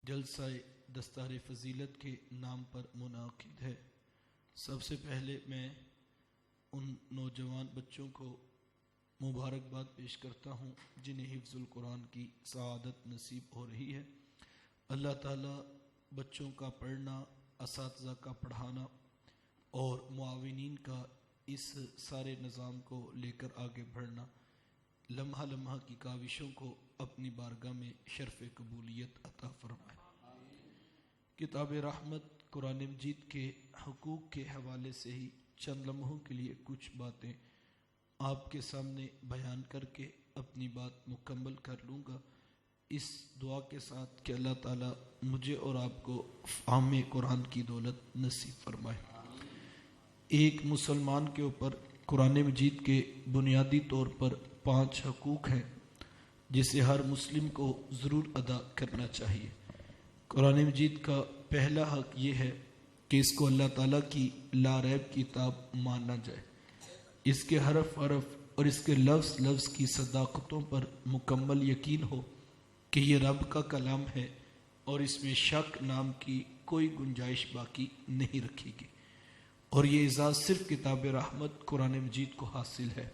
جلسہ دستار فضیلت کے نام پر منعقد ہے۔ سب سے پہلے میں ان نوجوان بچوں کو مبارکباد پیش کرتا ہوں جنہیں حفظ القرآن کی سعادت نصیب ہو رہی ہے۔ اللہ تعالیٰ بچوں کا پڑھنا، اساتذہ کا پڑھانا اور معاونین کا اس سارے نظام کو لے کر آگے بڑھنا، لمحہ لمحہ کی کاوشوں کو اپنی بارگاہ میں شرف قبولیت عطا فرمائے۔ کتاب رحمت قرآن مجید کے حقوق کے حوالے سے ہی چند لمحوں کے لیے کچھ باتیں آپ کے سامنے بیان کر کے اپنی بات مکمل کر لوں گا، اس دعا کے ساتھ کہ اللہ تعالیٰ مجھے اور آپ کو فہم قرآن کی دولت نصیب فرمائے۔ ایک مسلمان کے اوپر قرآن مجید کے بنیادی طور پر 5 حقوق ہیں جسے ہر مسلم کو ضرور ادا کرنا چاہیے۔ قرآن مجید کا پہلا حق یہ ہے کہ اس کو اللہ تعالیٰ کی لا ریب کتاب مانا جائے، اس کے حرف حرف اور اس کے لفظ لفظ کی صداقتوں پر مکمل یقین ہو کہ یہ رب کا کلام ہے اور اس میں شک نام کی کوئی گنجائش باقی نہیں رکھی گی، اور یہ اعزاز صرف کتاب رحمت قرآن مجید کو حاصل ہے۔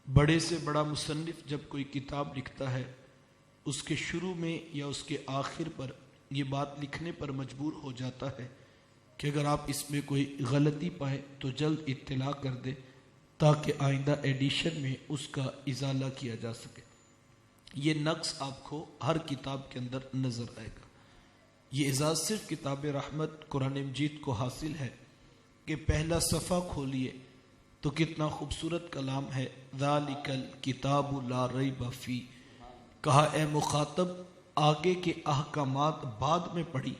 بڑے سے بڑا مصنف جب کوئی کتاب لکھتا ہے، اس کے شروع میں یا اس کے آخر پر یہ بات لکھنے پر مجبور ہو جاتا ہے کہ اگر آپ اس میں کوئی غلطی پائیں تو جلد اطلاع کر دیں تاکہ آئندہ ایڈیشن میں اس کا ازالہ کیا جا سکے۔ یہ نقص آپ کو ہر کتاب کے اندر نظر آئے گا۔ یہ اعزاز صرف کتاب رحمت قرآن مجید کو حاصل ہے کہ پہلا صفحہ کھولیے تو کتنا خوبصورت کلام ہے، ذالک الکتاب لا ریب فیہ۔ کہا اے مخاطب، آگے کے احکامات بعد میں پڑھی،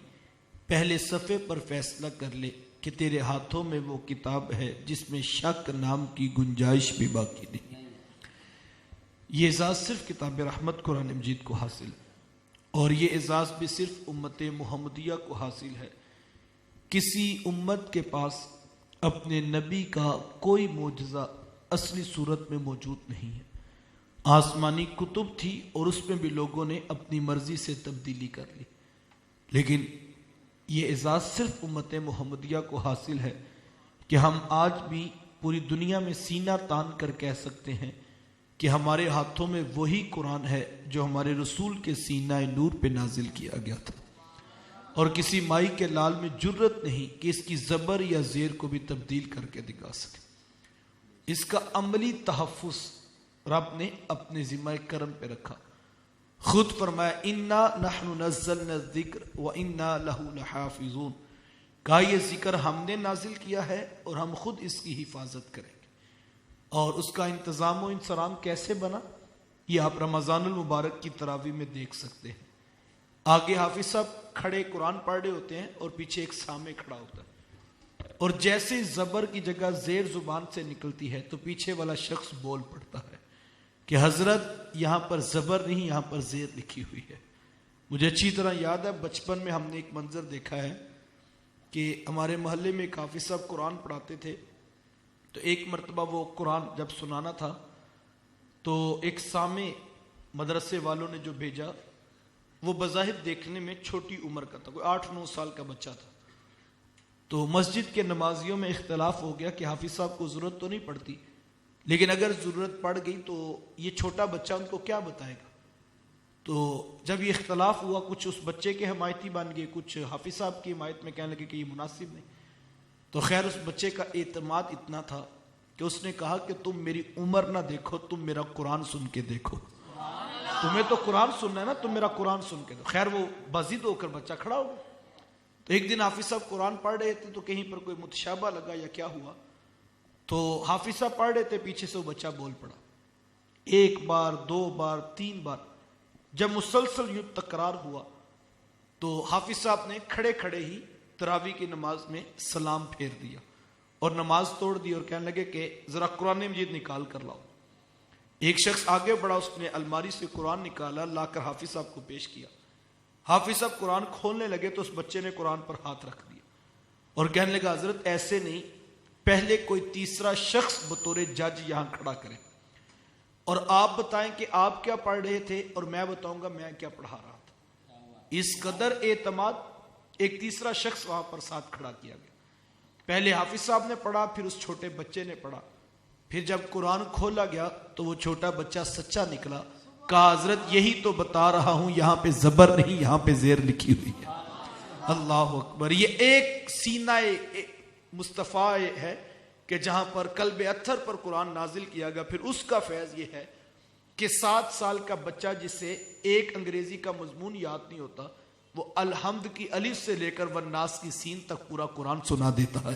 پہلے صفحے پر فیصلہ کر لے کہ تیرے ہاتھوں میں وہ کتاب ہے جس میں شک نام کی گنجائش بھی باقی نہیں۔ یہ اعزاز صرف کتاب رحمت قرآن مجید کو حاصل ہے، اور یہ اعزاز بھی صرف امت محمدیہ کو حاصل ہے۔ کسی امت کے پاس اپنے نبی کا کوئی معجزہ اصلی صورت میں موجود نہیں ہے۔ آسمانی کتب تھی اور اس میں بھی لوگوں نے اپنی مرضی سے تبدیلی کر لی، لیکن یہ اعزاز صرف امت محمدیہ کو حاصل ہے کہ ہم آج بھی پوری دنیا میں سینہ تان کر کہہ سکتے ہیں کہ ہمارے ہاتھوں میں وہی قرآن ہے جو ہمارے رسول کے سینہ نور پہ نازل کیا گیا تھا، اور کسی مائی کے لال میں جرت نہیں کہ اس کی زبر یا زیر کو بھی تبدیل کر کے دکھا سکے۔ اس کا عملی تحفظ رب نے اپنے ذمہ کرم پہ رکھا۔ خود فرمایا انا نحن نزلنا الذکر وانا له لحافظون، کہا یہ ذکر ہم نے نازل کیا ہے اور ہم خود اس کی حفاظت کریں گے۔ اور اس کا انتظام و انصرام کیسے بنا، یہ آپ رمضان المبارک کی تراویح میں دیکھ سکتے ہیں۔ آگے حافظ صاحب کھڑے قرآن پڑھ رہے ہوتے ہیں اور پیچھے ایک سامع کھڑا ہوتا ہے، اور جیسے زبر کی جگہ زیر زبان سے نکلتی ہے تو پیچھے والا شخص بول پڑتا ہے کہ حضرت یہاں پر زبر نہیں، یہاں پر زیر لکھی ہوئی ہے۔ مجھے اچھی طرح یاد ہے، بچپن میں ہم نے ایک منظر دیکھا ہے کہ ہمارے محلے میں ایک حافظ صاحب قرآن پڑھاتے تھے، تو ایک مرتبہ وہ قرآن جب سنانا تھا تو ایک سامع مدرسے والوں نے جو بھیجا وہ بظاہر دیکھنے میں چھوٹی عمر کا تھا، کوئی 8-9 سال کا بچہ تھا۔ تو مسجد کے نمازیوں میں اختلاف ہو گیا کہ حافظ صاحب کو ضرورت تو نہیں پڑتی، لیکن اگر ضرورت پڑ گئی تو یہ چھوٹا بچہ ان کو کیا بتائے گا۔ تو جب یہ اختلاف ہوا، کچھ اس بچے کے حمایتی بن گئے، کچھ حافظ صاحب کی حمایت میں کہنے لگے کہ یہ مناسب نہیں۔ تو خیر اس بچے کا اعتماد اتنا تھا کہ اس نے کہا کہ تم میری عمر نہ دیکھو، تم میرا قرآن سن کے دیکھو، تمہیں تو قرآن سننا ہے نا، تم میرا قرآن سن کے دو۔ خیر وہ بازید ہو کر بچہ کھڑا ہو گیا۔ تو ایک دن حافظ صاحب قرآن پڑھ رہے تھے تو کہیں پر کوئی متشابہ لگا یا کیا ہوا، تو حافظ صاحب پڑھ رہے تھے، پیچھے سے وہ بچہ بول پڑا، 1 بار 2 بار 3 بار۔ جب مسلسل یوں تکرار ہوا تو حافظ صاحب نے کھڑے کھڑے ہی تراویح کی نماز میں سلام پھیر دیا اور نماز توڑ دی، اور کہنے لگے کہ ذرا قرآن مجید نکال کر لاؤ۔ ایک شخص آگے بڑھا، اس نے الماری سے قرآن نکالا، لا کر حافظ صاحب کو پیش کیا۔ حافظ صاحب قرآن کھولنے لگے تو اس بچے نے قرآن پر ہاتھ رکھ دیا اور کہنے لگا حضرت ایسے نہیں، پہلے کوئی تیسرا شخص بطور جج یہاں کھڑا کرے اور آپ بتائیں کہ آپ کیا پڑھ رہے تھے اور میں بتاؤں گا میں کیا پڑھا رہا تھا۔ اس قدر اعتماد. ایک تیسرا شخص وہاں پر ساتھ کھڑا کیا گیا. پہلے حافظ صاحب نے پڑھا, پھر اس چھوٹے بچے نے پڑھا. پھر جب قرآن کھولا گیا تو وہ چھوٹا بچہ سچا نکلا. کہا حضرت یہی تو بتا رہا ہوں, یہاں پہ زبر نہیں, یہاں پہ زیر لکھی ہوئی ہے. اللہ اکبر. یہ ایک سینہ مصطفیٰ ہے کہ جہاں پر قلب اتھر پر قرآن نازل کیا گیا. پھر اس کا فیض یہ ہے کہ 7 سال کا بچہ جسے ایک انگریزی کا مضمون یاد نہیں ہوتا, وہ الحمد کی الف سے لے کر والناس کی سین تک پورا قرآن سنا دیتا ہے.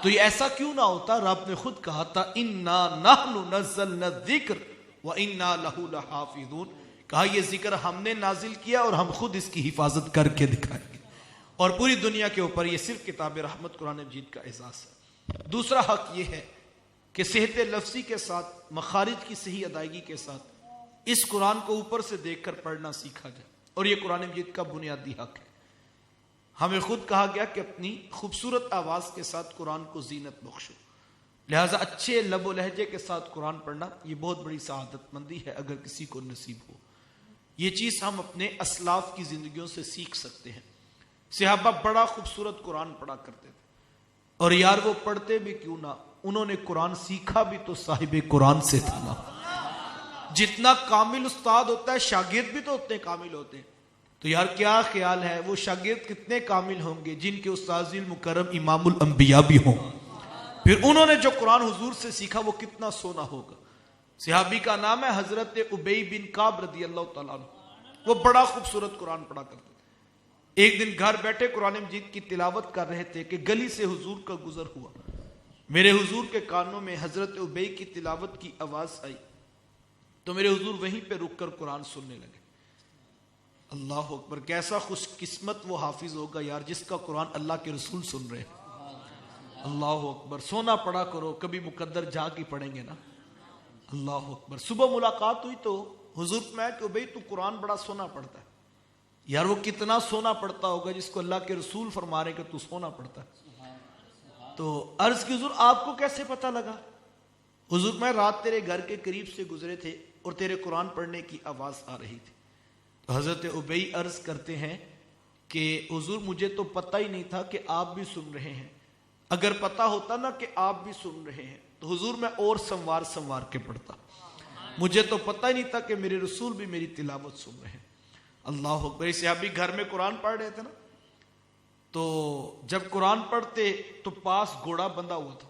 تو یہ ایسا کیوں نہ ہوتا؟ رب نے خود کہا تھا انا نحن نزلنا الذکر وانا لہ لحافظون. کہا یہ ذکر ہم نے نازل کیا اور ہم خود اس کی حفاظت کر کے دکھائیں گے. اور پوری دنیا کے اوپر یہ صرف کتاب رحمت قرآن مجید کا اعزاز ہے. دوسرا حق یہ ہے کہ صحت لفظی کے ساتھ, مخارج کی صحیح ادائیگی کے ساتھ اس قرآن کو اوپر سے دیکھ کر پڑھنا سیکھا جائے. اور یہ قرآن مجید کا بنیادی حق ہے. ہمیں خود کہا گیا کہ اپنی خوبصورت آواز کے ساتھ قرآن کو زینت بخشو. لہٰذا اچھے لب و لہجے کے ساتھ قرآن پڑھنا یہ بہت بڑی سعادت مندی ہے اگر کسی کو نصیب ہو. یہ چیز ہم اپنے اسلاف کی زندگیوں سے سیکھ سکتے ہیں. صحابہ بڑا خوبصورت قرآن پڑھا کرتے تھے, اور یار وہ پڑھتے بھی کیوں نہ, انہوں نے قرآن سیکھا بھی تو صاحب قرآن سے تھا نا. جتنا کامل استاد ہوتا ہے شاگرد بھی تو اتنے کامل ہوتے ہیں. تو یار کیا خیال ہے وہ شاگرد کتنے کامل ہوں گے جن کے استاذ المکرم امام الانبیاء بھی ہوں. پھر انہوں نے جو قرآن حضور سے سیکھا وہ کتنا سونا ہوگا. صحابی کا نام ہے حضرت ابی بن کعب رضی اللہ تعالیٰ عنہ. وہ بڑا خوبصورت قرآن پڑھا کرتے تھے. ایک دن گھر بیٹھے قرآن مجید کی تلاوت کر رہے تھے کہ گلی سے حضور کا گزر ہوا. میرے حضور کے کانوں میں حضرت ابی کی تلاوت کی آواز آئی تو میرے حضور وہیں پہ رک کر قرآن سننے لگے. اللہ اکبر. کیسا خوش قسمت وہ حافظ ہوگا یار جس کا قرآن اللہ کے رسول سن رہے ہیں. اللہ اکبر. سونا پڑھا کرو, کبھی مقدر جا کے پڑھیں گے نا. اللہ اکبر. صبح ملاقات ہوئی تو حضور میں کہ بھئی تو قرآن بڑا سونا پڑھتا ہے. یار وہ کتنا سونا پڑھتا ہوگا جس کو اللہ کے رسول فرما رہے کہ تو سونا پڑھتا ہے. تو عرض کی حضور آپ کو کیسے پتہ لگا؟ حضور میں رات تیرے گھر کے قریب سے گزرے تھے اور تیرے قرآن پڑھنے کی آواز آ رہی تھی. تو حضرت ابی عرض کرتے ہیں کہ حضور مجھے تو پتہ ہی نہیں تھا کہ آپ بھی سن رہے ہیں. اگر پتہ ہوتا نا کہ آپ بھی سن رہے ہیں تو حضور میں اور سنوار کے پڑھتا. مجھے تو پتہ ہی نہیں تھا کہ میرے رسول بھی میری تلاوت سن رہے ہیں. اللہ اکبر. صحابی گھر میں قرآن پڑھ رہے تھے نا, تو جب قرآن پڑھتے تو پاس گھوڑا بندھا ہوا تھا,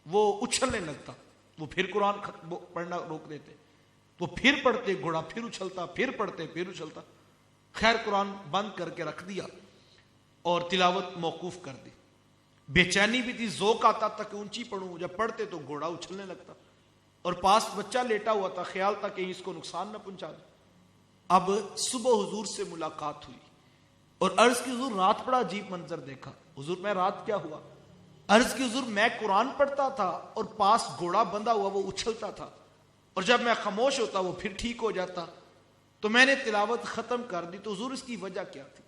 وہ اچھلنے لگتا, وہ پھر قرآن پڑھنا روک دیتے, وہ پھر پڑھتے, گھوڑا پھر اچھلتا, پھر پڑھتے پھر اچھلتا. خیر قرآن بند کر کے رکھ دیا اور تلاوت موقوف کر دی. بے چینی بھی تھی, ذوق آتا تھا کہ اونچی پڑھوں. جب پڑھتے تو گھوڑا اچھلنے لگتا, اور پاس بچہ لیٹا ہوا تھا, خیال تھا کہ اس کو نقصان نہ پہنچا دے. اب صبح حضور سے ملاقات ہوئی اور عرض کی حضور رات بڑا عجیب منظر دیکھا. حضور میں رات کیا ہوا؟ عرض کی حضور میں قرآن پڑھتا تھا اور پاس گھوڑا بندھا ہوا وہ اچھلتا تھا, اور جب میں خاموش ہوتا وہ پھر ٹھیک ہو جاتا. تو میں نے تلاوت ختم کر دی. تو حضور اس کی وجہ کیا تھی؟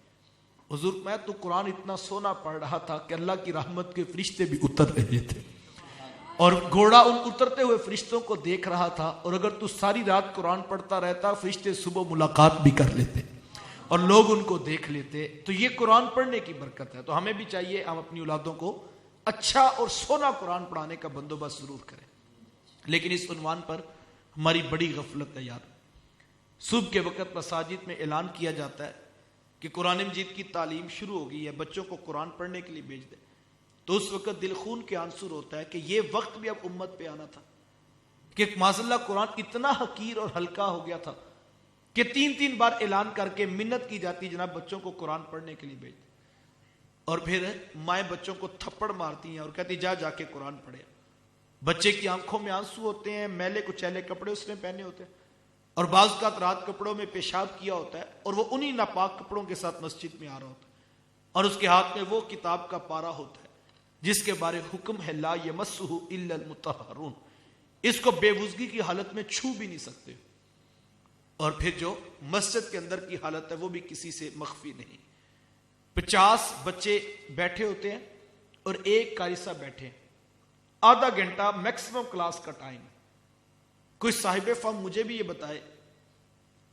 حضور میں تو قرآن اتنا سونا پڑھ رہا تھا کہ اللہ کی رحمت کے فرشتے بھی اتر رہے تھے, اور گھوڑا ان اترتے ہوئے فرشتوں کو دیکھ رہا تھا. اور اگر تو ساری رات قرآن پڑھتا رہتا فرشتے صبح ملاقات بھی کر لیتے اور لوگ ان کو دیکھ لیتے. تو یہ قرآن پڑھنے کی برکت ہے. تو ہمیں بھی چاہیے ہم اپنی اولادوں کو اچھا اور سونا قرآن پڑھانے کا بندوبست ضرور کریں. لیکن اس عنوان پر ہماری بڑی غفلت ہے یار. صبح کے وقت مساجد میں اعلان کیا جاتا ہے کہ قرآن مجید کی تعلیم شروع ہو گئی ہے, بچوں کو قرآن پڑھنے کے لیے بھیج دیں. تو اس وقت دل خون کے آنسر ہوتا ہے کہ یہ وقت بھی اب امت پہ آنا تھا کہ معاذ اللہ قرآن اتنا حقیر اور ہلکا ہو گیا تھا کہ 3 بار اعلان کر کے منت کی جاتی جناب بچوں کو قرآن پڑھنے کے لیے بھیج دیں. اور پھر مائیں بچوں کو تھپڑ مارتی ہیں اور کہتی جا کے قرآن پڑھے. بچے کی آنکھوں میں آنسو ہوتے ہیں, میلے کچیلے کپڑے اس نے پہنے ہوتے ہیں, اور بعض کا رات کپڑوں میں پیشاب کیا ہوتا ہے, اور وہ انہی ناپاک کپڑوں کے ساتھ مسجد میں آ رہا ہوتا ہے, اور اس کے ہاتھ میں وہ کتاب کا پارا ہوتا ہے جس کے بارے حکم ہے لا یمسہ الا المطہرون, اس کو بے وضوئی کی حالت میں چھو بھی نہیں سکتے. اور پھر جو مسجد کے اندر کی حالت ہے وہ بھی کسی سے مخفی نہیں. 50 بچے بیٹھے ہوتے ہیں اور ایک قاری صاحب بیٹھے ہیں, آدھا گھنٹہ میکسیمم کلاس کا ٹائم. کوئی صاحب فہم مجھے بھی یہ بتائے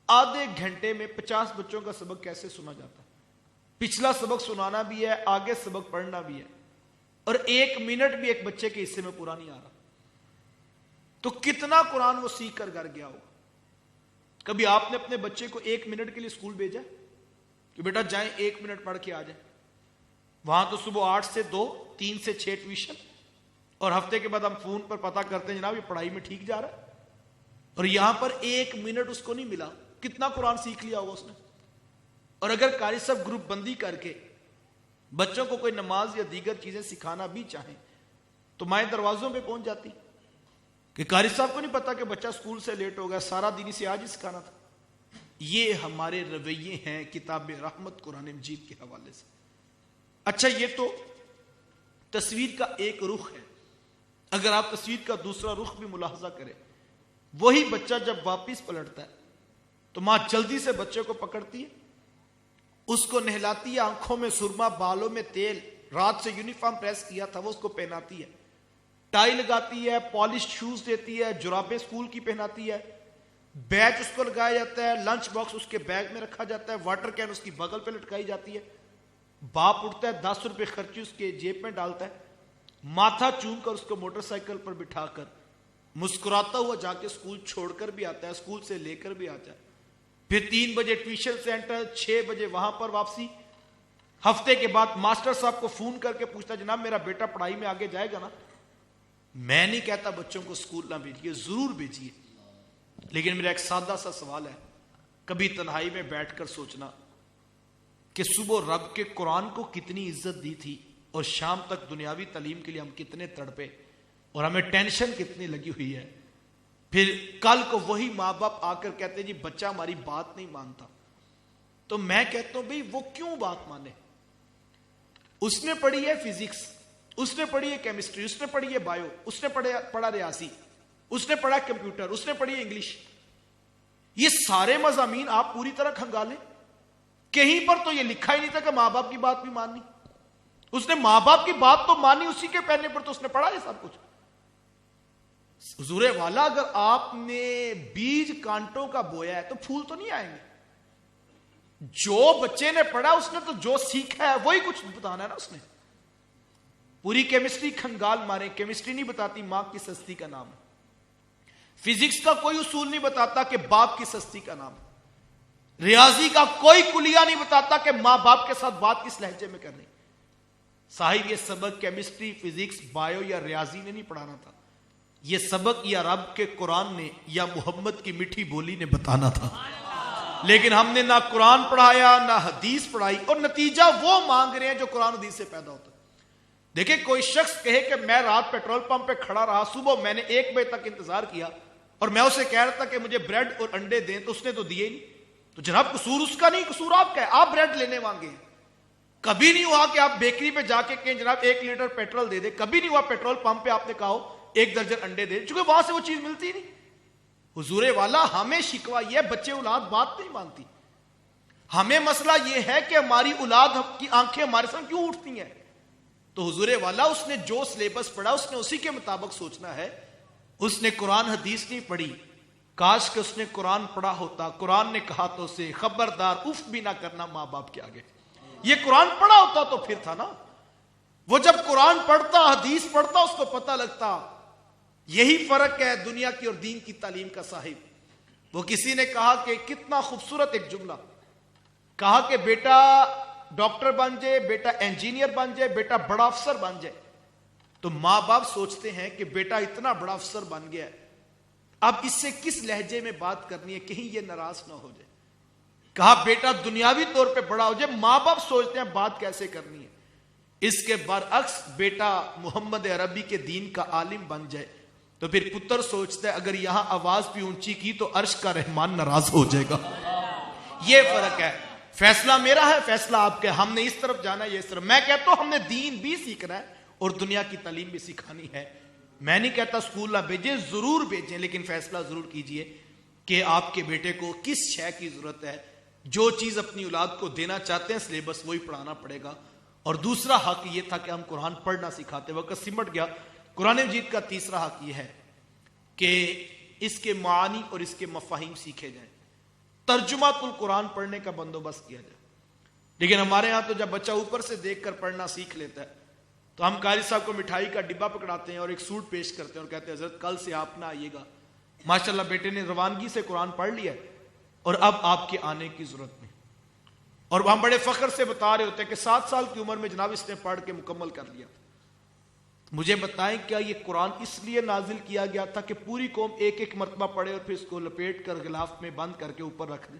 آدھے گھنٹے میں 50 بچوں کا سبق کیسے سنا جاتا ہے؟ پچھلا سبق سنانا بھی ہے، آگے سبق پڑھنا بھی ہے، اور 1 منٹ بھی ایک بچے کے حصے میں پورا نہیں آ رہا، تو کتنا قرآن وہ سیکھ کر گھر گیا ہوگا؟ کبھی آپ نے اپنے بچے کو 1 منٹ کے لیے اسکول بھیجا کہ بیٹا جائیں 1 منٹ پڑھ کے آ جائیں؟ وہاں تو صبح 8 سے 2، 3 سے 6 ٹیوشن، اور ہفتے کے بعد ہم فون پر پتا کرتے ہیں جناب یہ پڑھائی میں ٹھیک جا رہا ہے، اور یہاں پر 1 منٹ اس کو نہیں ملا، کتنا قرآن سیکھ لیا ہوگا اس نے؟ اور اگر قاری صاحب گروپ بندی کر کے بچوں کو کوئی نماز یا دیگر چیزیں سکھانا بھی چاہیں تو مائیں دروازوں پہ پہنچ جاتی کہ قاری صاحب کو نہیں پتا کہ بچہ اسکول سے لیٹ ہو گیا، سارا دن اسے آج ہی سکھانا تھا۔ یہ ہمارے رویے ہیں کتاب رحمت قرآن مجید کے حوالے سے۔ اچھا، یہ تو تصویر کا ایک رخ ہے، اگر آپ تصویر کا دوسرا رخ بھی ملاحظہ کریں، وہی بچہ جب واپس پلٹتا ہے تو ماں جلدی سے بچے کو پکڑتی ہے، اس کو نہلاتی ہے، آنکھوں میں سرما، بالوں میں تیل، رات سے یونیفارم پریس کیا تھا وہ اس کو پہناتی ہے، ٹائی لگاتی ہے، پالش شوز دیتی ہے، جرابیں اسکول کی پہناتی ہے، بیج اس کو لگایا جاتا ہے، لنچ باکس اس کے بیگ میں رکھا جاتا ہے، واٹر کین اس کی بغل پہ لٹکائی جاتی ہے، باپ اٹھتا ہے 10 روپے خرچی اس کے جیب میں ڈالتا ہے، ماتھا چوم کر اس کو موٹر سائیکل پر بٹھا کر مسکراتا ہوا جا کے اسکول چھوڑ کر بھی آتا ہے، اسکول سے لے کر بھی آتا ہے، پھر 3 بجے ٹیوشن سینٹر، 6 بجے وہاں پر واپسی۔ ہفتے کے بعد ماسٹر صاحب کو فون کر کے پوچھتا جناب میرا بیٹا پڑھائی میں آگے جائے گا نا؟ میں نہیں کہتا بچوں کو اسکول نہ بھیجیے، ضرور بھیجیے، لیکن میرا ایک سادہ سا سوال ہے، کبھی تنہائی میں بیٹھ کر سوچنا کہ صبح رب کے قرآن کو کتنی عزت دی تھی اور شام تک دنیاوی تعلیم کے لیے ہم کتنے تڑپے اور ہمیں ٹینشن کتنی لگی ہوئی ہے، پھر کل کو وہی ماں باپ آ کر کہتے ہیں جی بچہ ہماری بات نہیں مانتا، تو میں کہتا ہوں بھئی وہ کیوں بات مانے؟ اس نے پڑھی ہے فزکس، اس نے پڑھی ہے کیمسٹری، اس نے پڑھی ہے بایو، اس نے پڑھا ریاضی، اس نے پڑھا کمپیوٹر، اس نے پڑھی ہے انگلش، یہ سارے مضامین آپ پوری طرح کھنگالیں، کہیں پر تو یہ لکھا ہی نہیں تھا کہ ماں باپ کی بات بھی ماننی۔ اس نے ماں باپ کی بات تو مانی، اسی کے پہنے پر تو اس نے پڑھا ہے سب کچھ۔ حضور والا اگر آپ نے بیج کانٹوں کا بویا ہے تو پھول تو نہیں آئیں گے۔ جو بچے نے پڑھا اس نے تو جو سیکھا ہے وہی کچھ بتانا ہے نا اس نے۔ پوری کیمسٹری کھنگال مارے، کیمسٹری نہیں بتاتی ماں کی سستی کا نام ہے، فزکس کا کوئی اصول نہیں بتاتا کہ باپ کی سستی کا نام ہے، ریاضی کا کوئی کلیہ نہیں بتاتا کہ ماں باپ کے ساتھ بات کس لہجے میں کرنی۔ صاحب یہ سبق کیمسٹری، فزکس، بایو یا ریاضی نے نہیں پڑھانا تھا، یہ سبق یا رب کے قرآن نے یا محمد کی میٹھی بولی نے بتانا تھا، لیکن ہم نے نہ قرآن پڑھایا نہ حدیث پڑھائی، اور نتیجہ وہ مانگ رہے ہیں جو قرآن حدیث سے پیدا ہوتا ہے۔ دیکھیں کوئی شخص کہے کہ میں رات پیٹرول پمپ پہ کھڑا رہا، صبح میں نے 1 بجے تک انتظار کیا اور میں اسے کہہ رہا تھا کہ مجھے بریڈ اور انڈے دیں تو اس نے تو دیے ہی نہیں، تو جناب قصور اس کا نہیں، قصور آپ کا ہے، آپ بریڈ لینے مانگے ہیں۔ کبھی نہیں ہوا کہ آپ بیکری پہ جا کے کہیں جناب 1 لیٹر پیٹرول دے دے، کبھی نہیں ہوا پیٹرول پمپ پہ آپ نے کہا ہو 1 درجن انڈے دے، چونکہ وہاں سے وہ چیز ملتی نہیں۔ حضور والا ہمیں شکوہ یہ بچے اولاد بات نہیں مانتی، ہمیں مسئلہ یہ ہے کہ ہماری اولاد کی آنکھیں ہمارے ساتھ کیوں اٹھتی ہیں۔ تو حضور والا اس نے جو سلیبس پڑھا اس نے اسی کے مطابق سوچنا ہے، اس نے قرآن حدیث نہیں پڑھی، کاش کہ اس نے قرآن پڑھا ہوتا، قرآن نے کہا تو اسے خبردار اف بھی نہ کرنا ماں باپ کے آگے، یہ قرآن پڑھا ہوتا تو پھر تھا نا۔ وہ جب قرآن پڑھتا حدیث پڑھتا اس کو پتہ لگتا۔ یہی فرق ہے دنیا کی اور دین کی تعلیم کا صاحب۔ وہ کسی نے کہا کہ کتنا خوبصورت ایک جملہ کہا کہ بیٹا ڈاکٹر بن جائے، بیٹا انجینئر بن جائے، بیٹا بڑا افسر بن جائے، تو ماں باپ سوچتے ہیں کہ بیٹا اتنا بڑا افسر بن گیا ہے، اب اس سے کس لہجے میں بات کرنی ہے کہیں یہ ناراض نہ ہو جائے۔ کہا بیٹا دنیاوی طور پہ بڑا ہو جائے، ماں باپ سوچتے ہیں بات کیسے کرنی ہے۔ اس کے برعکس بیٹا محمد عربی کے دین کا عالم بن جائے تو پھر پتر سوچتا ہے اگر یہاں آواز بھی اونچی کی تو عرش کا رحمان ناراض ہو جائے گا۔ یہ فرق ہے، فیصلہ میرا ہے، فیصلہ آپ کا، ہم نے اس طرف جانا ہے، یہ اس طرف۔ میں کہتا ہوں ہم نے دین بھی سیکھنا ہے اور دنیا کی تعلیم بھی سکھانی ہے۔ میں نہیں کہتا اسکول نہ بھیجیں، ضرور بھیجیں، لیکن فیصلہ ضرور کیجئے کہ آپ کے بیٹے کو کس شے کی ضرورت ہے۔ جو چیز اپنی اولاد کو دینا چاہتے ہیں سلیبس وہی پڑھانا پڑے گا۔ اور دوسرا حق یہ تھا کہ ہم قرآن پڑھنا سکھاتے، وقت سمٹ گیا۔ قرآن مجید کا تیسرا حق یہ ہے کہ اس کے معانی اور اس کے مفاہیم سیکھے جائیں۔ ترجمات القرآن پڑھنے کا بندوبست کیا جائے. لیکن ہمارے ہاں تو جب بچہ اوپر سے دیکھ کر پڑھنا سیکھ لیتا ہے تو ہم قاری صاحب کو مٹھائی کا ڈبہ پکڑاتے ہیں اور ایک سوٹ پیش کرتے ہیں اور کہتے ہیں حضرت کل سے آپ نہ آئیے گا, ماشاءاللہ بیٹے نے روانگی سے قرآن پڑھ لیا ہے اور اب آپ کے آنے کی ضرورت نہیں. اور ہم بڑے فخر سے بتا رہے ہوتے ہیں کہ 7 سال کی عمر میں جناب اس نے پڑھ کے مکمل کر لیا. مجھے بتائیں کیا یہ قرآن اس لیے نازل کیا گیا تھا کہ پوری قوم ایک ایک مرتبہ پڑھے اور پھر اس کو لپیٹ کر غلاف میں بند کر کے اوپر رکھ دے؟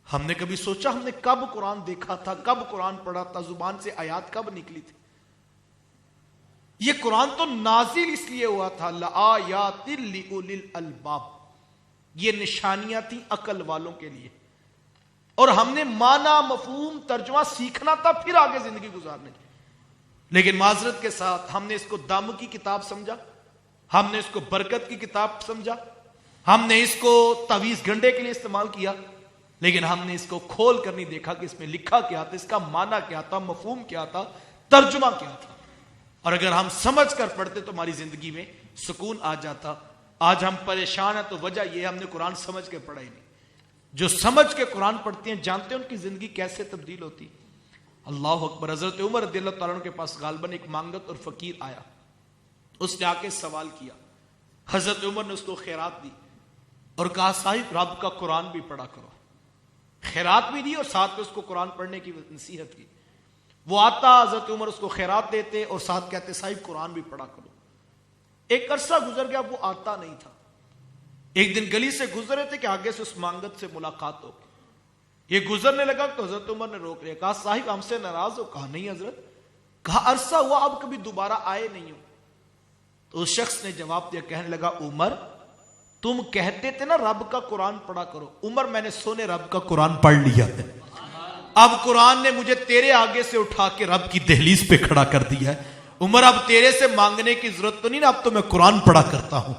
ہم نے کبھی سوچا ہم نے کب قرآن دیکھا تھا, کب قرآن پڑھا تھا, زبان سے آیات کب نکلی تھی؟ یہ قرآن تو نازل اس لیے ہوا تھا لآیات لأولی الالباب, یہ نشانیاں تھیں عقل والوں کے لیے, اور ہم نے معنی مفہوم ترجمہ سیکھنا تھا پھر آگے زندگی گزارنے کی. لیکن معذرت کے ساتھ ہم نے اس کو دم کی کتاب سمجھا, ہم نے اس کو برکت کی کتاب سمجھا, ہم نے اس کو تعویذ گنڈے کے لیے استعمال کیا, لیکن ہم نے اس کو کھول کر نہیں دیکھا کہ اس میں لکھا کیا تھا, اس کا معنی کیا تھا, مفہوم کیا تھا, ترجمہ کیا تھا. اور اگر ہم سمجھ کر پڑھتے تو ہماری زندگی میں سکون آ جاتا. آج ہم پریشان ہیں تو وجہ یہ ہم نے قرآن سمجھ کے پڑھا ہی نہیں. جو سمجھ کے قرآن پڑھتے ہیں جانتے ہیں ان کی زندگی کیسے تبدیل ہوتی. اللہ اکبر. حضرت عمر رضی اللہ تعالیٰ عنہ کے پاس غالباً ایک مانگت اور فقیر آیا, اس نے آ کے سوال کیا, حضرت عمر نے اس کو خیرات دی اور کہا صاحب رب کا قرآن بھی پڑھا کرو. خیرات بھی دی اور ساتھ میں اس کو قرآن پڑھنے کی نصیحت کی. وہ آتا, حضرت عمر اس کو خیرات دیتے اور ساتھ کہتے صاحب قرآن بھی پڑھا کرو. ایک عرصہ گزر گیا, وہ آتا نہیں تھا. ایک دن گلی سے گزرے تھے کہ آگے سے اس مانگت سے ملاقات ہو. یہ گزرنے لگا تو حضرت عمر نے روک لیا, کہا صاحب ہم سے ناراض ہو؟ کہا نہیں حضرت. کہا عرصہ ہوا اب کبھی دوبارہ آئے نہیں ہو. تو اس شخص نے جواب دیا, کہنے لگا عمر تم کہتے تھے نا رب کا قرآن پڑھا کرو. عمر میں نے سونے رب کا قرآن پڑھ لیا ہے, اب قرآن نے مجھے تیرے آگے سے اٹھا کے رب کی دہلیز پہ کھڑا کر دیا ہے. عمر اب تیرے سے مانگنے کی ضرورت تو نہیں نا, اب تو میں قرآن پڑھا کرتا ہوں.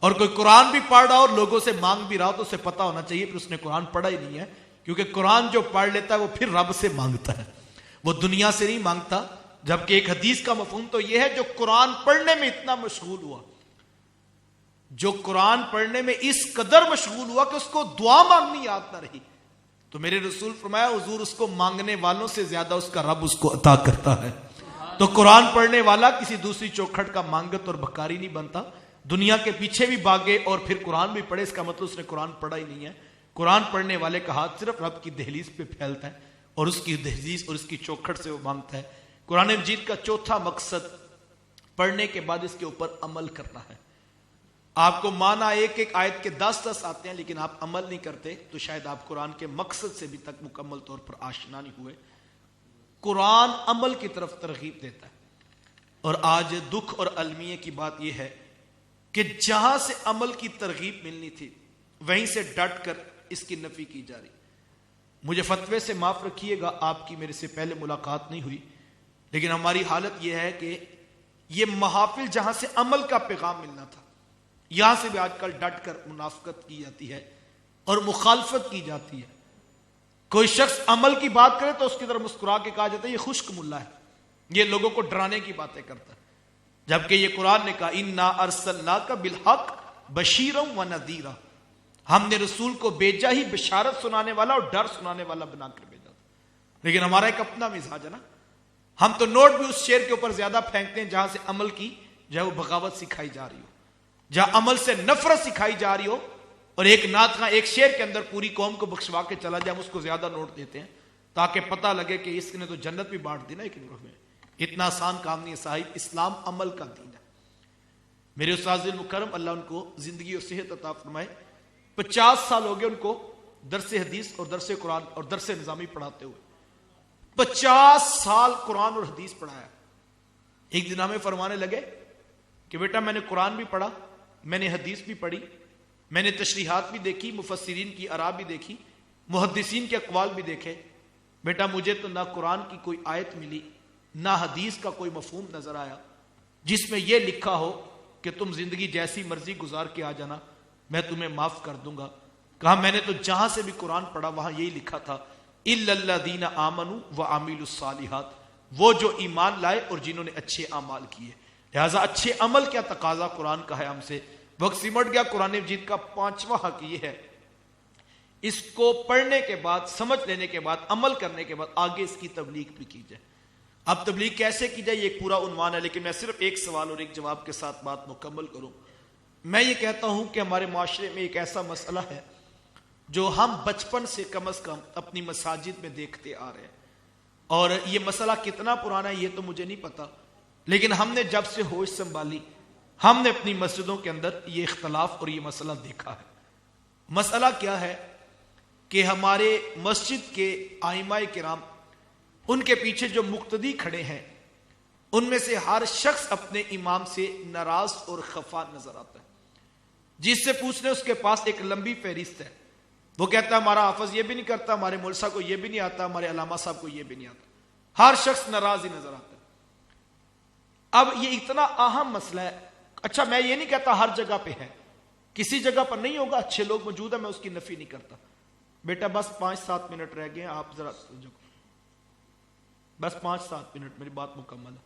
اور کوئی قرآن بھی پڑھ رہا اور لوگوں سے مانگ بھی رہا تو اسے پتا ہونا چاہیے کہ اس نے قرآن پڑھا ہی نہیں ہے, کیونکہ قرآن جو پڑھ لیتا ہے وہ پھر رب سے مانگتا ہے, وہ دنیا سے نہیں مانگتا. جبکہ ایک حدیث کا مفہوم تو یہ ہے جو قرآن پڑھنے میں اتنا مشغول ہوا, جو قرآن پڑھنے میں اس قدر مشغول ہوا کہ اس کو دعا مانگنی یاد نہ رہی, تو میرے رسول فرمایا حضور اس کو مانگنے والوں سے زیادہ اس کا رب اس کو عطا کرتا ہے. تو قرآن پڑھنے والا کسی دوسری چوکھٹ کا مانگت اور بکاری نہیں بنتا. دنیا کے پیچھے بھی بھاگے اور پھر قرآن بھی پڑھے, اس کا مطلب اس نے قرآن پڑھا ہی نہیں ہے. قرآن پڑھنے والے کا ہاتھ صرف رب کی دہلیز پہ پھیلتا ہے اور اس کی دہلیز اور اس کی چوکھٹ سے وہ مانگتا ہے. قرآن مجید کا چوتھا مقصد پڑھنے کے بعد اس کے اوپر عمل کرنا ہے. آپ کو معنی ایک ایک آیت کے 10 آتے ہیں لیکن آپ عمل نہیں کرتے تو شاید آپ قرآن کے مقصد سے بھی تک مکمل طور پر آشنا نہیں ہوئے. قرآن عمل کی طرف ترغیب دیتا ہے, اور آج دکھ اور المیہ کی بات یہ ہے کہ جہاں سے عمل کی ترغیب ملنی تھی وہیں سے ڈٹ کر اس کی نفی کی جا رہی. مجھے فتوے سے معاف رکھیے گا, آپ کی میرے سے پہلے ملاقات نہیں ہوئی, لیکن ہماری حالت یہ ہے کہ یہ محافل جہاں سے عمل کا پیغام ملنا تھا, یہاں سے بھی آج کل ڈٹ کر منافقت کی جاتی ہے اور مخالفت کی جاتی ہے. کوئی شخص عمل کی بات کرے تو اس کی طرف مسکرا کے کہا جاتا ہے یہ خشک ملا ہے, یہ لوگوں کو ڈرانے کی باتیں کرتا ہے. جبکہ یہ قرآن نے کہا انا ارسلناک بالحق بشیرا ونذیرا, ہم نے رسول کو بھیجا ہی بشارت سنانے والا اور ڈر سنانے والا بنا کر بھیجا تھا. لیکن ہمارا ایک اپنا مزاج ہے نا, ہم تو نوٹ بھی اس شعر کے اوپر زیادہ پھینکتے ہیں جہاں سے عمل کی جو ہے وہ بغاوت سکھائی جا رہی ہو, جہاں عمل سے نفرت سکھائی جا رہی ہو, اور ایک نعت خواں ایک شعر کے اندر پوری قوم کو بخشوا کے چلا جائے, ہم اس کو زیادہ نوٹ دیتے ہیں تاکہ پتہ لگے کہ اس نے تو جنت بھی بانٹ دی نا ایک گروہ میں. اتنا آسان کام نہیں ہے صاحب, اسلام عمل کا دین ہے. میرے استاد المکرم اللہ ان کو زندگی اور صحت عطا فرمائے, 50 سال ہو گئے ان کو درس حدیث اور درس قرآن اور درس نظامی پڑھاتے ہوئے. 50 سال قرآن اور حدیث پڑھایا. ایک دن ہمیں فرمانے لگے کہ بیٹا میں نے قرآن بھی پڑھا, میں نے حدیث بھی پڑھی, میں نے تشریحات بھی دیکھی, مفسرین کی آراء بھی دیکھی, محدثین کے اقوال بھی دیکھے. بیٹا مجھے تو نہ قرآن کی کوئی آیت ملی نہ حدیث کا کوئی مفہوم نظر آیا جس میں یہ لکھا ہو کہ تم زندگی جیسی مرضی گزار کے آ جانا, میں تمہیں معاف کر دوں گا. کہا میں نے تو جہاں سے بھی قرآن پڑھا وہاں یہی لکھا تھا الا الذین آمنوا وعملوا الصالحات, وہ جو ایمان لائے اور جنہوں نے اچھے اعمال کیے. لہذا اچھے عمل کیا تقاضا قرآن کا ہے ہم سے. وقت سمٹ گیا. قرآن مجید کا 5واں حق یہ ہے, اس کو پڑھنے کے بعد، سمجھ لینے کے بعد، عمل کرنے کے بعد آگے اس کی تبلیغ بھی کی جائے۔ اب تبلیغ کیسے کی جائے یہ ایک پورا عنوان ہے، لیکن میں صرف ایک سوال اور ایک جواب کے ساتھ بات مکمل کروں۔ میں یہ کہتا ہوں کہ ہمارے معاشرے میں ایک ایسا مسئلہ ہے جو ہم بچپن سے کم از کم اپنی مساجد میں دیکھتے آ رہے ہیں، اور یہ مسئلہ کتنا پرانا ہے یہ تو مجھے نہیں پتا، لیکن ہم نے جب سے ہوش سنبھالی ہم نے اپنی مسجدوں کے اندر یہ اختلاف اور یہ مسئلہ دیکھا ہے۔ مسئلہ کیا ہے کہ ہمارے مسجد کے ائمہ کرام، ان کے پیچھے جو مقتدی کھڑے ہیں، ان میں سے ہر شخص اپنے امام سے ناراض اور خفا نظر آتا ہے۔ جس سے پوچھ لیں اس کے پاس ایک لمبی فہرست ہے، وہ کہتا ہے ہمارا حافظ یہ بھی نہیں کرتا، ہمارے مول صاحب کو یہ بھی نہیں آتا، ہمارے علامہ صاحب کو یہ بھی نہیں آتا، ہر شخص ناراض ہی نظر آتا ہے۔ اب یہ اتنا اہم مسئلہ ہے، اچھا میں یہ نہیں کہتا ہر جگہ پہ ہے، کسی جگہ پر نہیں ہوگا، اچھے لوگ موجود ہیں، میں اس کی نفی نہیں کرتا۔ بیٹا بس 5-7 منٹ رہ گئے ہیں، آپ ذرا بس 5-7 منٹ، میری بات مکمل ہے۔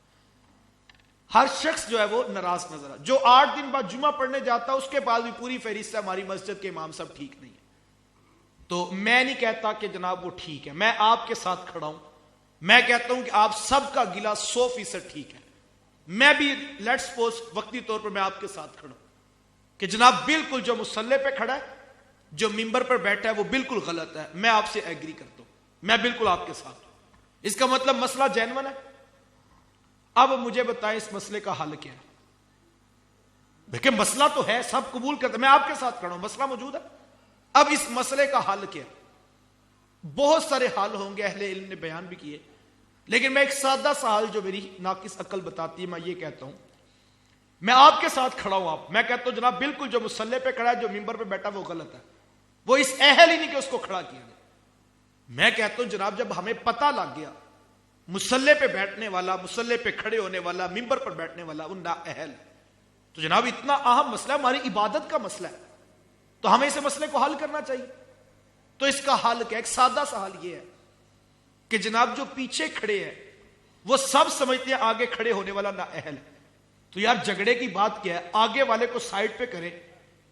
ہر شخص جو ہے وہ ناراض نظر آتا، جو 8 دن بعد جمعہ پڑھنے جاتا ہے اس کے بعد بھی پوری فہرست ہے ہماری مسجد کے امام صاحب ٹھیک نہیں ہے۔ تو میں نہیں کہتا کہ جناب وہ ٹھیک ہے، میں آپ کے ساتھ کھڑا ہوں، میں کہتا ہوں کہ آپ سب کا گلا 100% ٹھیک ہے۔ میں بھی لیٹس سپوز وقتی طور پر میں آپ کے ساتھ کھڑا ہوں کہ جناب بالکل جو مصلی پہ کھڑا ہے، جو ممبر پر بیٹھا ہے وہ بالکل غلط ہے، میں آپ سے ایگری کرتا ہوں، میں بالکل آپ کے ساتھ ہوں۔ اس کا مطلب مسئلہ جینون ہے۔ اب مجھے بتائیں اس مسئلے کا حل کیا ہے؟ دیکھیں مسئلہ تو ہے، سب قبول کرتے ہیں، میں آپ کے ساتھ کھڑا ہوں، مسئلہ موجود ہے۔ اب اس مسئلے کا حل کیا؟ بہت سارے حل ہوں گے، اہل علم نے بیان بھی کیے، لیکن میں ایک سادہ سا حل جو میری ناقص عقل بتاتی ہے، میں یہ کہتا ہوں، میں آپ کے ساتھ کھڑا ہوں، میں کہتا ہوں جناب بالکل جو مصلی پہ کھڑا ہے، جو ممبر پہ بیٹھا وہ غلط ہے، وہ اس اہل ہی نہیں کہ اس کو کھڑا کیا گیا۔ میں کہتا ہوں جناب جب ہمیں پتہ لگ گیا مصلی پہ بیٹھنے والا، مصلی پہ کھڑے ہونے والا، ممبر پر بیٹھنے والا وہ نااہل ہے، تو جناب اتنا اہم مسئلہ ہے، ہماری عبادت کا مسئلہ ہے، تو ہمیں اس مسئلے کو حل کرنا چاہیے۔ تو اس کا حل کیا؟ ایک سادہ سا حل یہ ہے کہ جناب جو پیچھے کھڑے ہیں وہ سب سمجھتے ہیں آگے کھڑے ہونے والا نااہل ہے، تو یار جھگڑے کی بات کیا ہے؟ آگے والے کو سائڈ پہ کریں،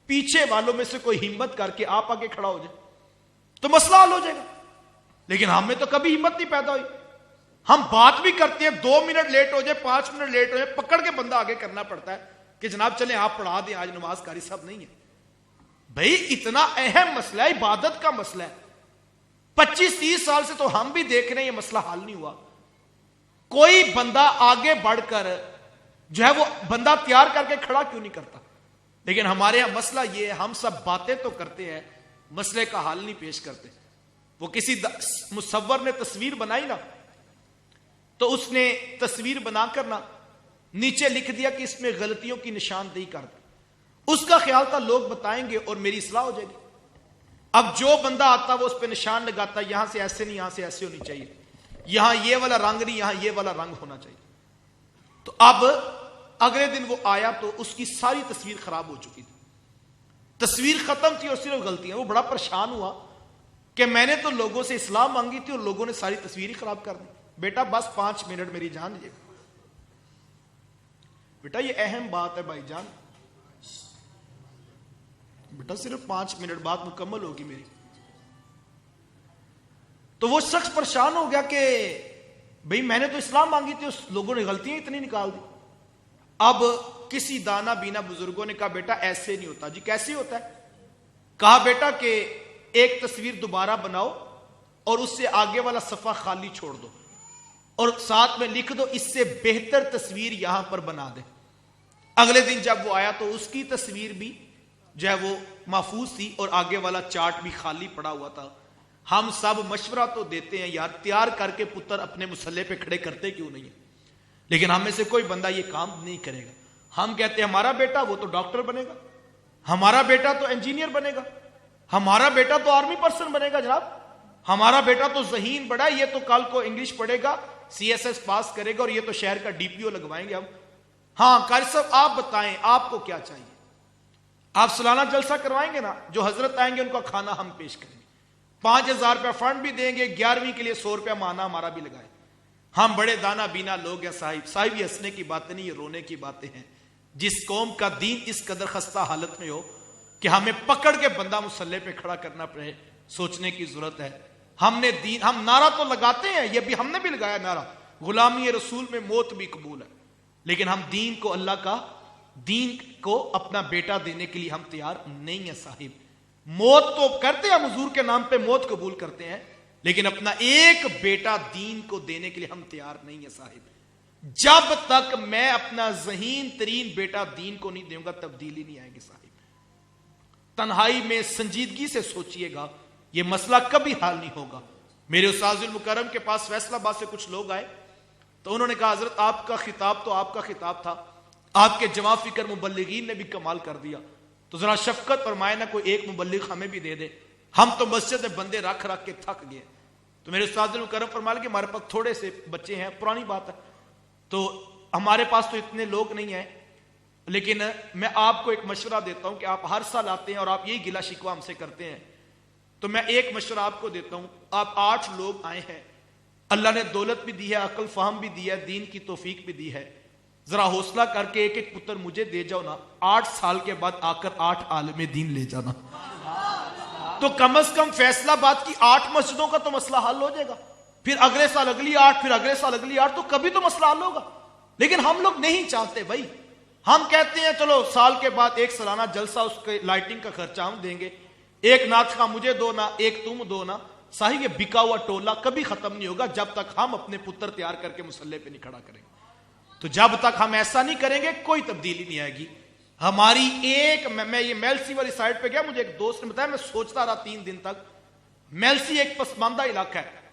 پیچھے والوں میں سے کوئی ہمت کر کے آپ آگے کھڑا ہو جائے تو مسئلہ حل ہو جائے گا۔ لیکن ہم میں تو کبھی ہمت نہیں پیدا ہوئی، ہم بات بھی کرتے ہیں، 2 منٹ لیٹ ہو جائے، 5 منٹ لیٹ ہو جائے، پکڑ کے بندہ آگے کرنا پڑتا ہے کہ جناب چلیں آپ پڑھا دیں، آج نماز قاری صاحب نہیں ہے۔ بھائی اتنا اہم مسئلہ ہے، عبادت کا مسئلہ ہے، 25-30 سال سے تو ہم بھی دیکھ رہے ہیں یہ مسئلہ حل نہیں ہوا۔ کوئی بندہ آگے بڑھ کر جو ہے وہ بندہ تیار کر کے کھڑا کیوں نہیں کرتا؟ لیکن ہمارے یہاں مسئلہ یہ ہے، ہم سب باتیں تو کرتے ہیں، مسئلے کا حل نہیں پیش کرتے۔ وہ کسی مصور نے تصویر بنائی نا، تو اس نے تصویر بنا کر نا نیچے لکھ دیا کہ اس میں غلطیوں کی نشاندہی کر دیں، اس کا خیال تھا لوگ بتائیں گے اور میری اصلاح ہو جائے گی۔ اب جو بندہ آتا وہ اس پہ نشان لگاتا، یہاں سے ایسے نہیں، یہاں سے ایسے ہونی چاہیے، یہاں یہ والا رنگ نہیں، یہاں یہ والا رنگ ہونا چاہیے۔ تو اب اگلے دن وہ آیا تو اس کی ساری تصویر خراب ہو چکی تھی، تصویر ختم تھی اور صرف غلطیاں۔ وہ بڑا پریشان ہوا کہ میں نے تو لوگوں سے اصلاح مانگی تھی اور لوگوں نے ساری تصویر ہی خراب کر دی۔ بیٹا بس 5 منٹ میری جان لیجیے، بیٹا یہ اہم بات ہے بھائی جان، بیٹا صرف 5 منٹ بات مکمل ہوگی میری۔ تو وہ شخص پریشان ہو گیا کہ بھئی میں نے تو اسلام مانگی تھی، اس لوگوں نے غلطیاں اتنی نکال دی۔ اب کسی دانا بینا بزرگوں نے کہا بیٹا ایسے نہیں ہوتا۔ جی کیسے ہوتا ہے؟ کہا بیٹا کہ ایک تصویر دوبارہ بناؤ اور اس سے آگے والا صفحہ خالی چھوڑ دو اور ساتھ میں لکھ دو اس سے بہتر تصویر یہاں پر بنا دے۔ اگلے دن جب وہ آیا تو اس کی تصویر بھی جو ہے وہ محفوظ تھی اور آگے والا چارٹ بھی خالی پڑا ہوا تھا۔ ہم سب مشورہ تو دیتے ہیں یار تیار کر کے پتر اپنے مصلی پہ کھڑے کرتے کیوں نہیں ہیں، لیکن ہم میں سے کوئی بندہ یہ کام نہیں کرے گا۔ ہم کہتے ہیں ہمارا بیٹا وہ تو ڈاکٹر بنے گا، ہمارا بیٹا تو انجینئر بنے گا، ہمارا بیٹا تو آرمی پرسن بنے گا، جناب ہمارا بیٹا تو ذہین بڑا ہے، یہ تو کل کو انگلش پڑھے گا، CSS پاس کرے گا اور یہ تو شہر کا DPO لگوائیں گے ہم۔ ہاں قاری صاحب آپ بتائیں آپ کو کیا چاہیے؟ آپ سالانہ جلسہ کروائیں گے نا، جو حضرت آئیں گے ان کا کھانا ہم پیش کریں گے، 5000 روپے فنڈ بھی دیں گے، 11ویں کے لیے 100 روپے ماہانہ ہمارا بھی لگائے۔ ہم بڑے دانا بینا لوگ ہیں صاحب، یہ ہنسنے کی باتیں نہیں، یہ رونے کی باتیں ہیں۔ جس قوم کا دین اس قدر خستہ حالت میں ہو کہ ہمیں پکڑ کے بندہ مصلی پہ کھڑا کرنا پڑے، سوچنے کی ضرورت ہے. ہم نے دین, ہم نعرہ تو لگاتے ہیں, یہ بھی ہم نے بھی لگایا نعرہ, غلامی رسول میں موت بھی قبول ہے, لیکن ہم دین کو, اللہ کا دین کو اپنا بیٹا دینے کے لیے ہم تیار نہیں ہیں صاحب. موت تو کرتے ہیں ہم, حضور کے نام پہ موت قبول کرتے ہیں, لیکن اپنا ایک بیٹا دین کو دینے کے لیے ہم تیار نہیں ہیں صاحب. جب تک میں اپنا ذہین ترین بیٹا دین کو نہیں دوں گا, تبدیلی نہیں آئے گی صاحب. تنہائی میں سنجیدگی سے سوچئے گا, یہ مسئلہ کبھی حل نہیں ہوگا. میرے استاذ المکرم کے پاس فیصل آباد سے کچھ لوگ آئے تو انہوں نے کہا حضرت آپ کا خطاب تو آپ کا خطاب تھا, آپ کے جمع فکر مبلغین نے بھی کمال کر دیا, تو ذرا شفقت فرمائے نا کوئی ایک مبلغ ہمیں بھی دے دے, ہم تو مسجد میں بندے رکھ رکھ کے تھک گئے. تو میرے استاذ المکرم فرمائے کہ ہمارے پاس تھوڑے سے بچے ہیں, پرانی بات ہے, تو ہمارے پاس تو اتنے لوگ نہیں ہیں, لیکن میں آپ کو ایک مشورہ دیتا ہوں کہ آپ ہر سال آتے ہیں اور آپ یہی گلہ شکوہ ہم سے کرتے ہیں, تو میں ایک مشورہ آپ کو دیتا ہوں. آپ 8 لوگ آئے ہیں, اللہ نے دولت بھی دی ہے, عقل فہم بھی دی ہے, دین کی توفیق بھی دی ہے, ذرا حوصلہ کر کے ایک ایک پتر مجھے دے جاؤ نا, 8 سال کے بعد آ کر 8 عالم دین لے جانا, تو کم از کم فیصلہ آباد کی 8 مسجدوں کا تو مسئلہ حل ہو جائے گا. پھر اگلے سال اگلی 8, پھر اگلے سال اگلی 8, تو کبھی تو مسئلہ حل ہوگا. لیکن ہم لوگ نہیں چاہتے بھائی, ہم کہتے ہیں چلو سال کے بعد ایک سالانہ جلسہ, اس کے لائٹنگ کا خرچہ ہم دیں گے, ایک نعت خواہ مجھے دو نا, ایک تم دو نا. صاحب یہ بکا ہوا ٹولہ کبھی ختم نہیں ہوگا جب تک ہم اپنے پتر تیار کر کے مصلے پہ نہیں کھڑا کریں گے. تو جب تک ہم ایسا نہیں کریں گے کوئی تبدیلی نہیں آئے گی. ہماری ایک, میں یہ میلسی والی سائڈ پہ گیا, مجھے ایک دوست نے بتایا, میں سوچتا رہا 3 دن تک. میلسی ایک پسماندہ علاقہ ہے,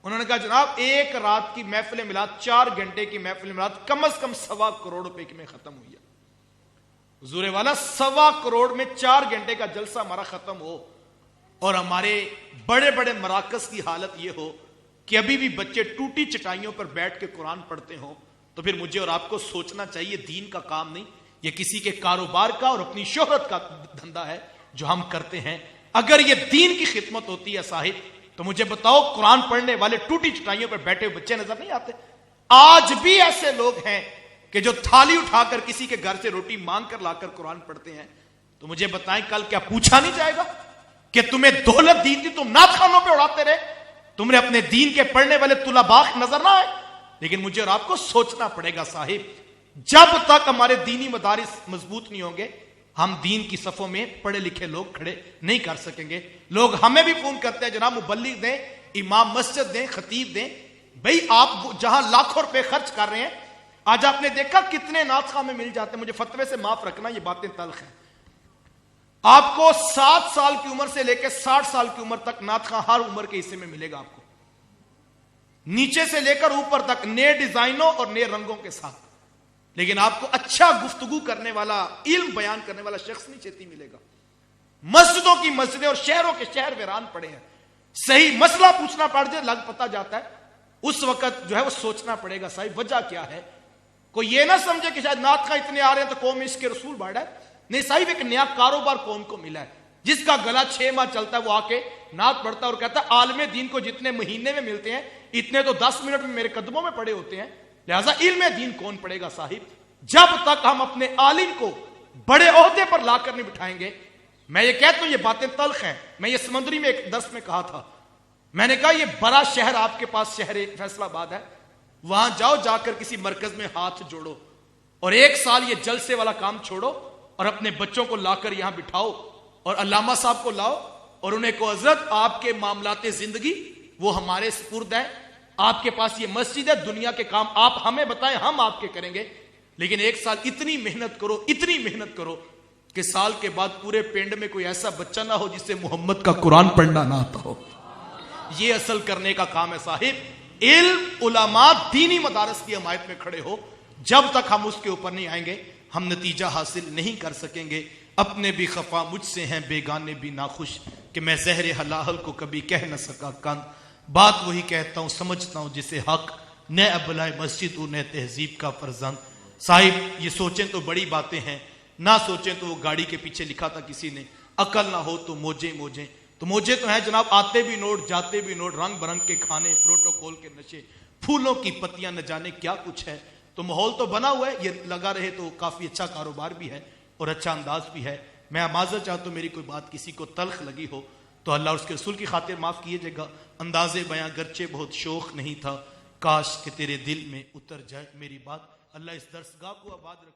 انہوں نے کہا جناب ایک رات کی محفل میلاد, 4 گھنٹے کی محفل میلاد کم از کم 1.25 کروڑ روپے کی میں ختم ہوئی ہے. حضور والا 1.25 کروڑ میں 4 گھنٹے کا جلسہ ہمارا ختم ہو, اور ہمارے بڑے بڑے مراکز کی حالت یہ ہو کہ ابھی بھی بچے ٹوٹی چٹائیوں پر بیٹھ کے قرآن پڑھتے ہوں, تو پھر مجھے اور آپ کو سوچنا چاہیے دین کا کام نہیں, یہ کسی کے کاروبار کا اور اپنی شہرت کا دھندا ہے جو ہم کرتے ہیں. اگر یہ دین کی خدمت ہوتی ہے صاحب, تو مجھے بتاؤ قرآن پڑھنے والے ٹوٹی چٹائیوں پر بیٹھے ہوئے بچے نظر نہیں آتے؟ آج بھی ایسے لوگ ہیں کہ جو تھالی اٹھا کر کسی کے گھر سے روٹی مانگ کر لا کر قرآن پڑھتے ہیں. تو مجھے بتائیں کل کیا پوچھا نہیں جائے گا کہ تمہیں دولت دی تھی, تم نعت خوانوں پہ اڑاتے رہے, تمہیں اپنے دین کے پڑھنے والے طلباء نظر نہ آئے؟ لیکن مجھے اور آپ کو سوچنا پڑے گا صاحب, جب تک ہمارے دینی مدارس مضبوط نہیں ہوں گے, ہم دین کی صفوں میں پڑھے لکھے لوگ کھڑے نہیں کر سکیں گے. لوگ ہمیں بھی فون کرتے ہیں جناب مبلغ دیں, امام مسجد دیں, خطیب دیں. بھئی آپ جہاں لاکھوں روپے خرچ کر رہے ہیں, آج آپ نے دیکھا کتنے نعت خواہ میں مل جاتے ہیں. مجھے فتوے سے معاف رکھنا, یہ باتیں تلخ ہیں. آپ کو 7 سال کی عمر سے لے کے 60 سال کی عمر تک نعت خواہ ہر عمر کے حصے میں ملے گا آپ کو, نیچے سے لے کر اوپر تک, نئے ڈیزائنوں اور نئے رنگوں کے ساتھ. لیکن آپ کو اچھا گفتگو کرنے والا, علم بیان کرنے والا شخص نہیں چھتی ملے گا. مسجدوں کی مسجدیں اور شہروں کے شہر ویران پڑے ہیں. صحیح مسئلہ پوچھنا پڑ جائے لگ پتا جاتا ہے, اس وقت جو ہے وہ سوچنا پڑے گا صاحب وجہ کیا ہے. کوئی یہ نہ سمجھے کہ شاید نعت خواہ اتنے آ رہے ہیں تو قوم اس کے رسول بڑھا ہے. نہیں صاحب, ایک نیا کاروبار قوم کو ملا ہے, جس کا گلا 6 ماہ چلتا ہے, وہ آ کے نعت پڑھتا ہے اور کہتا ہے عالم دین کو جتنے مہینے میں ملتے ہیں اتنے تو 10 منٹ میں میرے قدموں میں پڑے ہوتے ہیں. لہذا علم دین کون پڑھے گا صاحب, جب تک ہم اپنے عالم کو بڑے عہدے پر لا کر نہیں بٹھائیں گے. میں یہ کہتا ہوں یہ باتیں تلخ ہیں. میں یہ سمندری میں ایک درس میں کہا تھا, میں نے کہا یہ بڑا شہر آپ کے پاس شہر فیصل آباد ہے, وہاں جاؤ, جا کر کسی مرکز میں ہاتھ جوڑو اور 1 سال یہ جلسے والا کام چھوڑو اور اپنے بچوں کو لا کر یہاں بٹھاؤ اور علامہ صاحب کو لاؤ اور انہیں کو حضرت آپ کے معاملات زندگی وہ ہمارے سپرد ہیں, آپ کے پاس یہ مسجد ہے, دنیا کے کام آپ ہمیں بتائیں, ہم آپ کے کریں گے. لیکن 1 سال اتنی محنت کرو, اتنی محنت کرو کہ سال کے بعد پورے پنڈ میں کوئی ایسا بچہ نہ ہو جسے محمد کا قرآن پڑھنا نہ آتا ہو. یہ اصل کرنے کا کام ہے صاحب. علم, علماء, دینی مدارس کی حمایت میں کھڑے ہو. جب تک ہم اس کے اوپر نہیں آئیں گے ہم نتیجہ حاصل نہیں کر سکیں گے. اپنے بھی خفا مجھ سے ہیں, بیگانے بھی ناخوش, کہ میں زہر حلال کو کبھی کہہ نہ سکا کند. بات وہی کہتا ہوں سمجھتا ہوں جسے حق, نہ ابلائے مسجد و نہ تہذیب کا فرزند. صاحب یہ سوچیں تو بڑی باتیں ہیں, نہ سوچیں تو وہ گاڑی کے پیچھے لکھا تھا کسی نے, عقل نہ ہو تو موجے موجے. تو موجے تو ہیں جناب, آتے بھی نوٹ جاتے بھی نوٹ, رنگ برنگ کے کھانے, پروٹوکول کے نشے, پھولوں کی پتیاں, نہ جانے کیا کچھ ہے. تو ماحول تو بنا ہوا ہے, یہ لگا رہے تو کافی اچھا کاروبار بھی ہے اور اچھا انداز بھی ہے. میں معذرت چاہتا ہوں میری کوئی بات کسی کو تلخ لگی ہو تو اللہ اور اس کے رسول کی خاطر معاف کیجیے گا، انداز بیاں گرچہ بہت شوق نہیں تھا، کاش کہ تیرے دل میں اتر جائے میری بات۔ اللہ اس درسگاہ کو آباد رکھے۔